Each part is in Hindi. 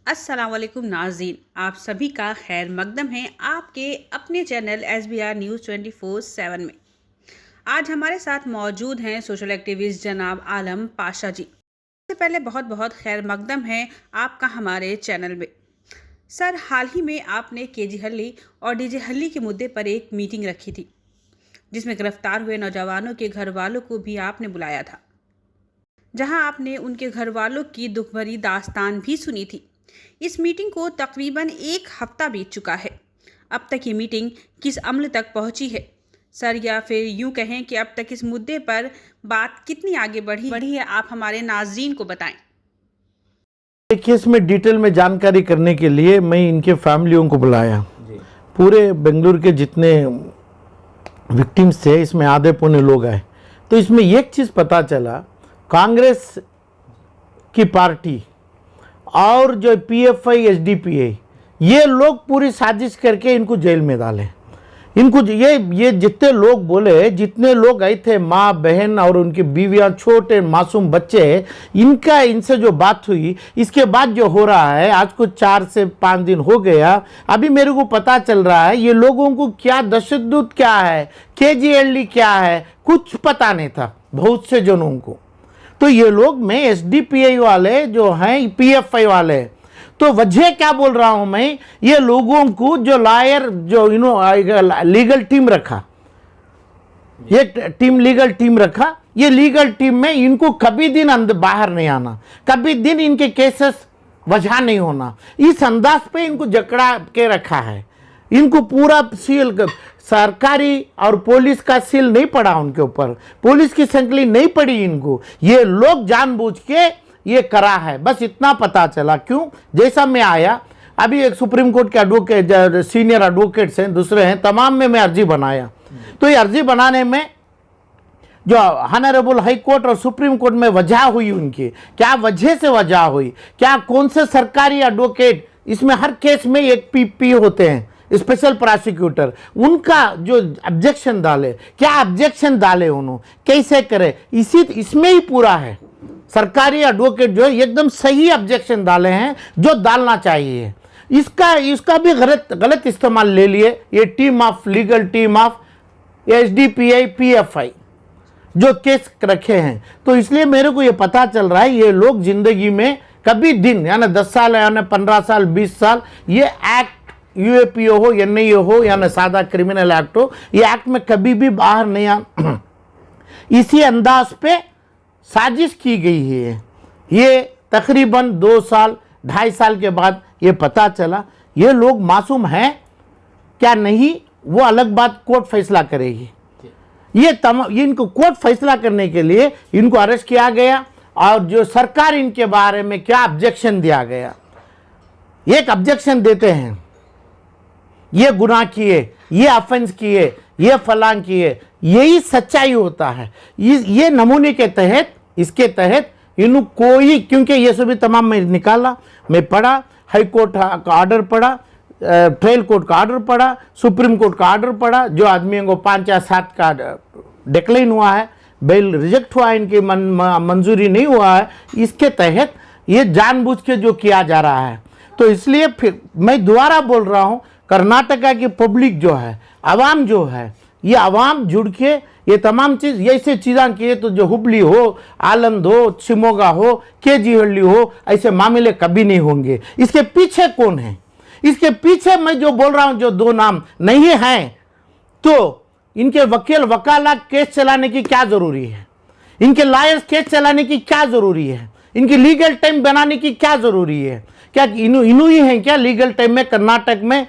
अस्सलाम वालेकुम नाज़रीन, आप सभी का खैर मकदम है आपके अपने चैनल SBR न्यूज़ 24/7 में। आज हमारे साथ मौजूद हैं सोशल एक्टिविस्ट जनाब आलम पाशा जी। सबसे पहले बहुत बहुत खैर मकदम है आपका हमारे चैनल में। सर, हाल ही में आपने KG हल्ली और DJ हल्ली के मुद्दे पर एक मीटिंग रखी थी, जिसमें गिरफ्तार हुए नौजवानों के घर वालों को भी आपने बुलाया था, जहां आपने उनके घर वालों की दुख भरी दास्तान भी सुनी थी। इस मीटिंग को तकरीबन एक हफ्ता बीत चुका है। अब तक ये मीटिंग किस अमल तक पहुंची है सर, या फिर यूं कहें कि अब तक इस मुद्दे पर बात कितनी आगे बढ़ी है, आप हमारे नाजरीन को बताएं। केस में डिटेल में जानकारी करने के लिए मैं इनके फैमिलियों को बुलाया। पूरे बेंगलुरु के जितने विक्टिम्स थे इसमें आधे पौने लोग आए। तो इसमें एक चीज़ पता चला, कांग्रेस की पार्टी और जो PFI SDPI ये लोग पूरी साजिश करके इनको जेल में डाले। इनको ये जितने लोग बोले, जितने लोग आए थे, माँ बहन और उनकी बीवियाँ, छोटे मासूम बच्चे, इनसे जो बात हुई, इसके बाद जो हो रहा है, आज को 4 से 5 दिन हो गया, अभी मेरे को पता चल रहा है ये लोगों को क्या तशद्दुद क्या है, KG क्या है, कुछ पता नहीं था बहुत से जनों को। तो ये लोग, मैं SDPI वाले जो हैं, PFI वाले, तो वजह क्या बोल रहा हूं मैं, ये लोगों को जो लॉयर जो लीगल टीम रखा, ये टीम लीगल टीम रखा, ये लीगल टीम में इनको कभी दिन अंदर बाहर नहीं आना, कभी दिन इनके केसेस वजह नहीं होना, इस अंदाज पे इनको जकड़ा के रखा है। इनको पूरा सील, सरकारी और पुलिस का सील नहीं पड़ा उनके ऊपर, पुलिस की संकली नहीं पड़ी इनको। ये लोग जानबूझ के ये करा है, बस इतना पता चला। क्यों? जैसा मैं आया, अभी एक सुप्रीम कोर्ट के एडवोकेट, सीनियर एडवोकेट्स हैं, दूसरे हैं, तमाम में मैं अर्जी बनाया। तो ये अर्जी बनाने में जो ऑनरेबल हाई कोर्ट और सुप्रीम कोर्ट में वजह हुई, उनकी क्या वजह से वजह हुई, क्या कौन से सरकारी एडवोकेट, इसमें हर केस में एक PP होते हैं, स्पेशल प्रोसिक्यूटर, उनका जो ऑब्जेक्शन डाले, क्या ऑब्जेक्शन डाले उन्होंने, कैसे करे, इसमें ही पूरा है। सरकारी एडवोकेट जो एकदम सही ऑब्जेक्शन डाले हैं जो डालना चाहिए, इसका भी गलत इस्तेमाल ले लिए ये team of legal team of SDPI PFI जो केस रखे हैं। तो इसलिए मेरे को ये पता चल रहा है ये लोग जिंदगी में कभी दिन, यानी 10 साल यानी 15 साल 20 साल, ये एक्ट UAPO हो, NIA हो, यानी सादा क्रिमिनल एक्ट हो, ये एक्ट में कभी भी बाहर नहीं आ इसी अंदाज पे साजिश की गई है। ये तकरीबन 2 साल 2.5 साल के बाद ये पता चला। ये लोग मासूम हैं क्या नहीं, वो अलग बात, कोर्ट फैसला करेगी। ये इनको कोर्ट फैसला करने के लिए इनको अरेस्ट किया गया, और जो सरकार इनके बारे में क्या ऑब्जेक्शन दिया गया, एक ऑब्जेक्शन देते हैं, ये गुनाह किए, ये ऑफेंस किए, ये फलां किए, यही सच्चाई होता है। ये नमूने के तहत, इसके तहत इन कोई, क्योंकि ये सभी तमाम मैं निकाला, मैं पढ़ा, हाई कोर्ट का ऑर्डर पढ़ा, ट्रायल कोर्ट का ऑर्डर पढ़ा, सुप्रीम कोर्ट का ऑर्डर पढ़ा, जो आदमियों को 5 या 7 का डिक्लाइन हुआ है, बेल रिजेक्ट हुआ है, इनकी मंजूरी नहीं हुआ है, इसके तहत ये जानबूझ के जो किया जा रहा है। तो इसलिए फिर मैं दोबारा बोल रहा हूँ, कर्नाटका की पब्लिक जो है, आवाम जो है, ये आवाम जुड़ के ये तमाम चीज़, ऐसे चीज़ें किए तो जो हुबली हो, आलंद हो, शिमोगा हो, KG हल्ली हो, ऐसे मामले कभी नहीं होंगे। इसके पीछे कौन है? इसके पीछे मैं जो बोल रहा हूँ, जो 2 नाम नहीं हैं, तो इनके वकील वकाला केस चलाने की क्या ज़रूरी है, इनके लॉयर्स केस चलाने की क्या ज़रूरी है, इनकी लीगल टाइम बनाने की क्या ज़रूरी है? क्या इनू ही हैं क्या लीगल टाइम में? कर्नाटक में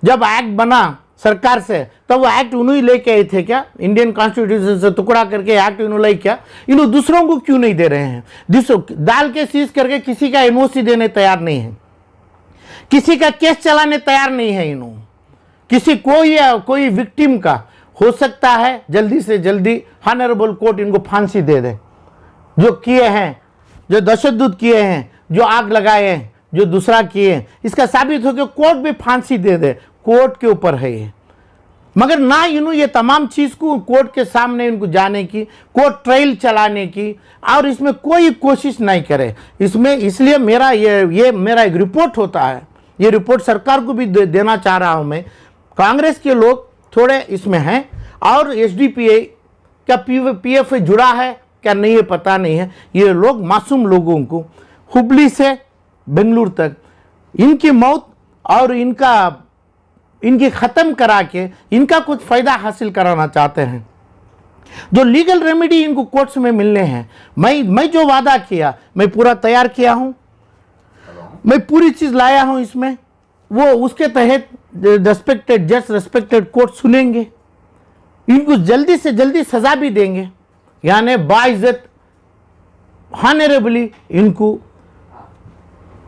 जब एक्ट बना सरकार से, तब वो एक्ट उन्होंने लेके आए थे क्या? इंडियन कॉन्स्टिट्यूशन से टुकड़ा करके एक्ट इन्होंने क्या? इन्होंने दूसरों को क्यों नहीं दे रहे हैं? दूसरों डाल के सीज करके किसी का NOC देने तैयार नहीं है, किसी का केस चलाने तैयार नहीं है। इन्होंने किसी कोई विक्टिम का हो सकता है जल्दी से जल्दी ऑनरेबल कोर्ट इनको फांसी दे दे, जो किए हैं, जो तशद्दुद किए हैं, जो आग लगाए हैं, जो दूसरा किए हैं, इसका साबित हो कि कोर्ट भी फांसी दे दे। कोर्ट के ऊपर है मगर ना इन्हों ये तमाम चीज़ को कोर्ट के सामने इनको जाने की, कोर्ट ट्रायल चलाने की, और इसमें कोई कोशिश नहीं करे इसमें। इसलिए मेरा ये मेरा एक रिपोर्ट होता है, ये रिपोर्ट सरकार को भी देना चाह रहा हूँ मैं। कांग्रेस के लोग थोड़े इसमें हैं, और एसडीपीआई क्या पीएफ जुड़ा है क्या नहीं है पता नहीं है। ये लोग मासूम लोगों को हुबली से बेंगलुरु तक इनकी मौत और इनकी ख़त्म करा के इनका कुछ फ़ायदा हासिल कराना चाहते हैं। जो लीगल रेमेडी इनको कोर्ट्स में मिलने हैं, मैं जो वादा किया मैं पूरा तैयार किया हूँ, मैं पूरी चीज़ लाया हूँ इसमें। वो उसके तहत रेस्पेक्टेड जज, रेस्पेक्टेड कोर्ट सुनेंगे, इनको जल्दी से जल्दी सज़ा भी देंगे, यानी बाइज्जत हॉनरेबली इनको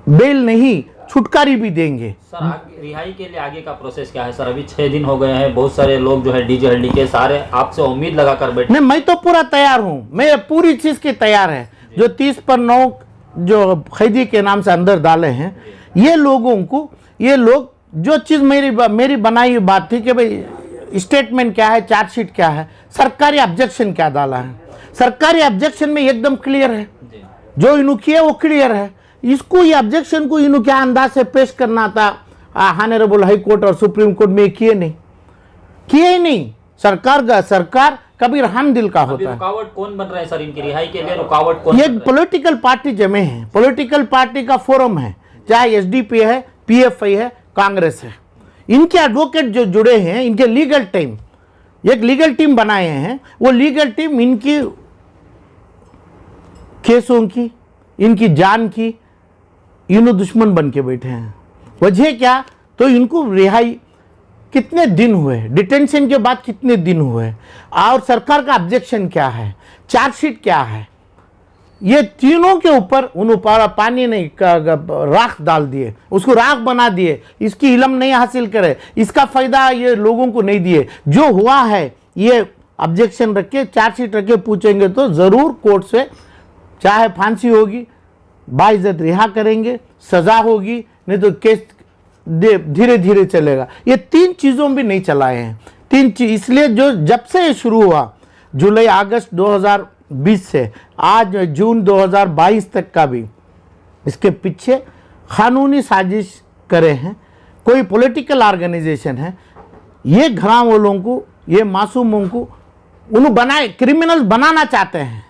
बेल नहीं छुटकारी भी देंगे। सर रिहाई के लिए आगे का प्रोसेस क्या है सर? अभी 6 दिन हो गए हैं, बहुत सारे लोग जो है डीजे हल्दी के सारे आपसे उम्मीद लगाकर बैठे। नहीं, मैं तो पूरा तैयार हूँ, मैं पूरी चीज़ की तैयार है। जो 30 पर 9 जो कैदी के नाम से अंदर डाले हैं, ये लोग जो चीज़ मेरी बनाई हुई बात थी कि भाई स्टेटमेंट क्या है, चार्जशीट क्या है, सरकारी ऑब्जेक्शन क्या डाला है, सरकारी ऑब्जेक्शन में एकदम क्लियर है, जो इन्हों किया वो क्लियर है। इसको ये ऑब्जेक्शन को इन्हों क्या अंदाज से पेश करना था ऑनरेबल हाई कोर्ट और सुप्रीम कोर्ट में, किए ही नहीं। सरकार कभी रहम दिल का होता है। रुकावट कौन बन रहा है सर इनकी रिहाई के लिए? रुकावट कौन? ये पॉलिटिकल पार्टी जमे हैं, पॉलिटिकल पार्टी का फोरम है, चाहे एसडीपी है, पीएफआई है, कांग्रेस है। इनके एडवोकेट जो जुड़े हैं, इनके लीगल टीम, एक लीगल टीम बनाए हैं। वो लीगल टीम इनकी केसों की, इनकी जान की इन्हों दुश्मन बन के बैठे हैं। वजह क्या? तो इनको रिहाई कितने दिन हुए, डिटेंशन के बाद कितने दिन हुए, और सरकार का ऑब्जेक्शन क्या है, चार्जशीट क्या है, ये तीनों के ऊपर उन्होंने पानी नहीं राख डाल दिए, उसको राख बना दिए। इसकी इल्म नहीं हासिल करे, इसका फ़ायदा ये लोगों को नहीं दिए। जो हुआ है ये ऑब्जेक्शन रख के, चार्जशीट रख के पूछेंगे तो ज़रूर कोर्ट से चाहे फांसी होगी, बाइज्जत रिहा करेंगे, सज़ा होगी, नहीं तो केस धीरे धीरे चलेगा। ये 3 चीज़ों भी नहीं चलाए हैं, 3 चीज़। इसलिए जो जब से ये शुरू हुआ जुलाई अगस्त 2020 से आज जून 2022 तक का भी इसके पीछे कानूनी साजिश करे हैं, कोई पॉलिटिकल ऑर्गेनाइजेशन है। ये घरां वालों को, ये मासूमों को उन्हें बनाए क्रिमिनल बनाना चाहते हैं,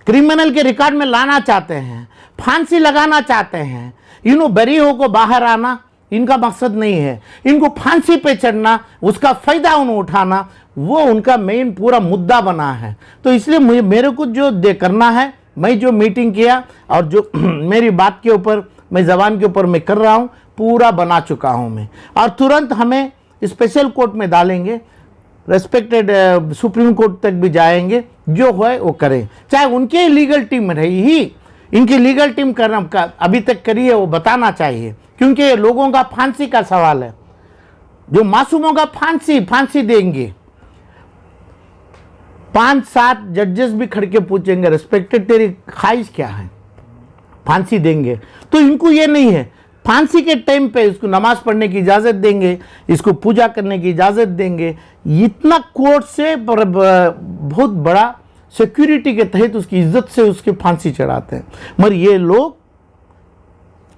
क्रिमिनल के रिकॉर्ड में लाना चाहते हैं, फांसी लगाना चाहते हैं। इन्हों बरीहों को बाहर आना इनका मकसद नहीं है, इनको फांसी पे चढ़ना, उसका फ़ायदा उन्हें उठाना, वो उनका मेन पूरा मुद्दा बना है। तो इसलिए मेरे को जो करना है, मैं जो मीटिंग किया और जो मेरी बात के ऊपर, मैं ज़बान के ऊपर मैं कर रहा हूँ, पूरा बना चुका हूँ मैं। और तुरंत हमें स्पेशल कोर्ट में डालेंगे, रेस्पेक्टेड सुप्रीम कोर्ट तक भी जाएंगे, जो है वो करें। चाहे उनके लीगल टीम रही ही, इनकी लीगल टीम करना का अभी तक करी है, वो बताना चाहिए, क्योंकि ये लोगों का फांसी का सवाल है। जो मासूमों का फांसी देंगे, 5-7 जजेस भी खड़ के पूछेंगे, रेस्पेक्टेड तेरी ख्वाहिश क्या है, फांसी देंगे। तो इनको ये नहीं है, फांसी के टाइम पे इसको नमाज पढ़ने की इजाज़त देंगे, इसको पूजा करने की इजाज़त देंगे। इतना कोर्ट से बहुत बड़ा सिक्योरिटी के तहत उसकी इज्जत से उसकी फांसी चढ़ाते हैं। मगर ये लोग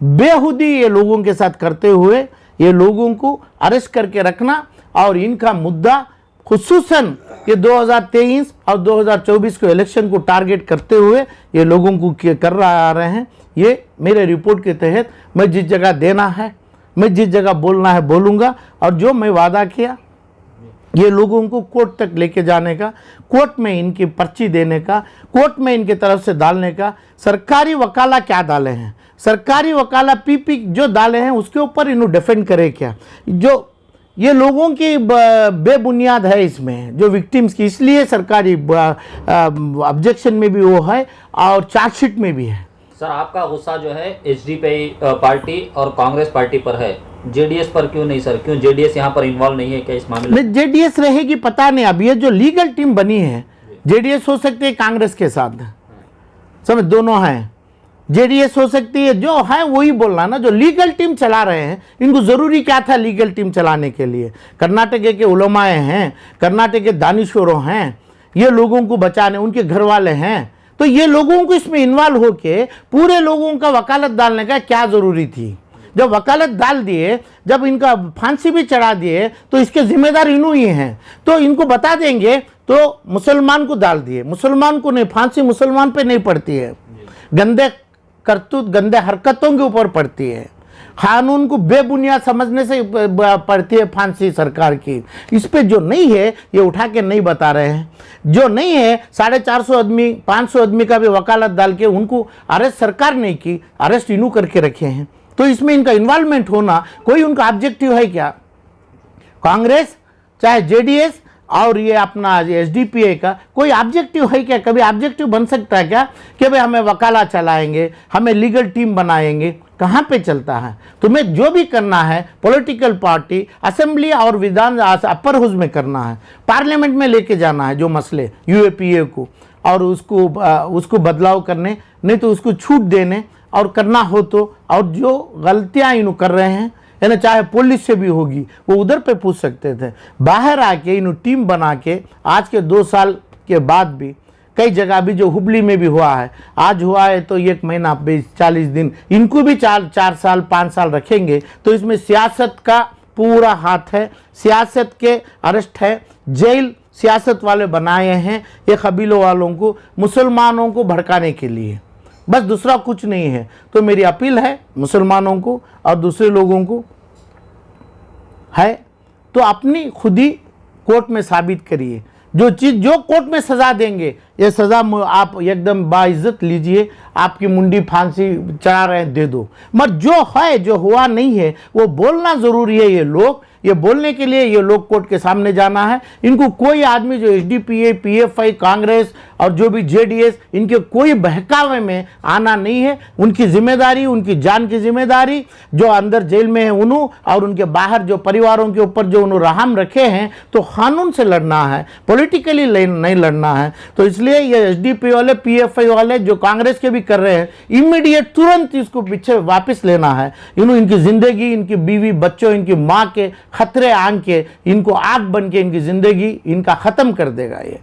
बेहुदी ये लोगों के साथ करते हुए, ये लोगों को अरेस्ट करके रखना, और इनका मुद्दा खुसूसन ये 2023 और 2024 के इलेक्शन को टारगेट करते हुए ये लोगों को कर रहे हैं। ये मेरे रिपोर्ट के तहत मैं जिस जगह देना है, मैं जिस जगह बोलना है बोलूँगा, और जो मैं वादा किया ये लोगों को कोर्ट तक लेके जाने का, कोर्ट में इनकी पर्ची देने का, कोर्ट में इनके तरफ से डालने का। सरकारी वकाला क्या डाले हैं, सरकारी वकाला पीपी जो डाले हैं उसके ऊपर इन्हों डिफेंड करे क्या। जो ये लोगों की बेबुनियाद है इसमें, जो विक्टिम्स की, इसलिए सरकारी ऑब्जेक्शन में भी वो है और चार्जशीट में भी है। सर आपका गुस्सा जो है एसडीपीआई पार्टी और कांग्रेस पार्टी पर है, जेडीएस पर क्यों नहीं सर? क्यों जेडीएस यहाँ पर इन्वॉल्व नहीं है क्या इस मामले में? जेडीएस रहेगी पता नहीं। अब ये जो लीगल टीम बनी है, जेडीएस हो सकती है कांग्रेस के साथ, समझ, दोनों हैं। जेडीएस हो सकती है, जो है वही बोलना ना। जो लीगल टीम चला रहे हैं, इनको ज़रूरी क्या था लीगल टीम चलाने के लिए? कर्नाटक के उलमाए हैं, कर्नाटक के दानिश्वरों हैं, ये लोगों को बचाने, उनके घर वाले हैं, तो ये लोगों को इसमें इन्वॉल्व होके पूरे लोगों का वकालत डालने का क्या ज़रूरी थी? जब वकालत डाल दिए, जब इनका फांसी भी चढ़ा दिए, तो इसके जिम्मेदार इन्हों ही हैं। तो इनको बता देंगे तो मुसलमान को डाल दिए, मुसलमान को नहीं, फांसी मुसलमान पे नहीं पड़ती है, गंदे करतूत गंदे हरकतों के ऊपर पड़ती है, कानून को बेबुनियाद समझने से पड़ती है फांसी सरकार की। इस पे जो नहीं है ये उठा के नहीं बता रहे हैं। जो नहीं है 450 आदमी 500 आदमी का भी वकालत डाल के उनको अरेस्ट सरकार नहीं की, अरेस्ट इन्हों करके रखे हैं। तो इसमें इनका इन्वॉल्वमेंट होना कोई उनका ऑब्जेक्टिव है क्या? कांग्रेस चाहे जेडीएस और ये अपना एसडीपीआई का कोई ऑब्जेक्टिव है क्या? कभी ऑब्जेक्टिव बन सकता है क्या कि भाई हमें वकाला चलाएंगे, हमें लीगल टीम बनाएंगे? कहाँ पे चलता है? तुम्हें जो भी करना है पॉलिटिकल पार्टी असेंबली और विधान अपर हाउस में करना है, पार्लियामेंट में लेके जाना है जो मसले यूएपीए को, और उसको बदलाव करने, नहीं तो उसको छूट देने और करना हो तो। और जो गलतियाँ इन्हों कर रहे हैं है ना, चाहे पुलिस से भी होगी, वो उधर पे पूछ सकते थे। बाहर आके इन्होंने टीम बना के आज के 2 साल के बाद भी कई जगह भी, जो हुबली में भी हुआ है, आज हुआ है तो 1 महीना 40 दिन, इनको भी 4 साल 5 साल रखेंगे। तो इसमें सियासत का पूरा हाथ है, सियासत के अरेस्ट है, जेल सियासत वाले बनाए हैं ये कबीलों वालों को, मुसलमानों को भड़काने के लिए, बस दूसरा कुछ नहीं है। तो मेरी अपील है मुसलमानों को और दूसरे लोगों को है, तो अपनी खुद ही कोर्ट में साबित करिए। जो चीज़ जो कोर्ट में सज़ा देंगे, ये सज़ा आप एकदम बाइज्जत लीजिए, आपकी मुंडी फांसी चढ़ा रहे हैं दे दो, मगर जो है जो हुआ नहीं है वो बोलना ज़रूरी है। ये बोलने के लिए ये लोग कोर्ट के सामने जाना है। इनको कोई आदमी जो एसडीपीआई, पीएफआई, कांग्रेस और जो भी जेडीएस, इनके कोई बहकावे में आना नहीं है। उनकी जिम्मेदारी, उनकी जान की जिम्मेदारी, जो अंदर जेल में है उन्हों, और उनके बाहर जो परिवारों के ऊपर जो उन्होंने रहम रखे हैं, तो कानून से लड़ना है, पॉलिटिकली नहीं लड़ना है। तो इसलिए ये एसडीपी वाले, पीएफआई वाले जो कांग्रेस के भी कर रहे हैं, इमीडिएट तुरंत इसको पीछे वापस लेना है। इनकी जिंदगी, इनकी बीवी बच्चों, इनकी माँ के खतरे आंक के, इनको आग बन के इनकी जिंदगी इनका खत्म कर देगा ये।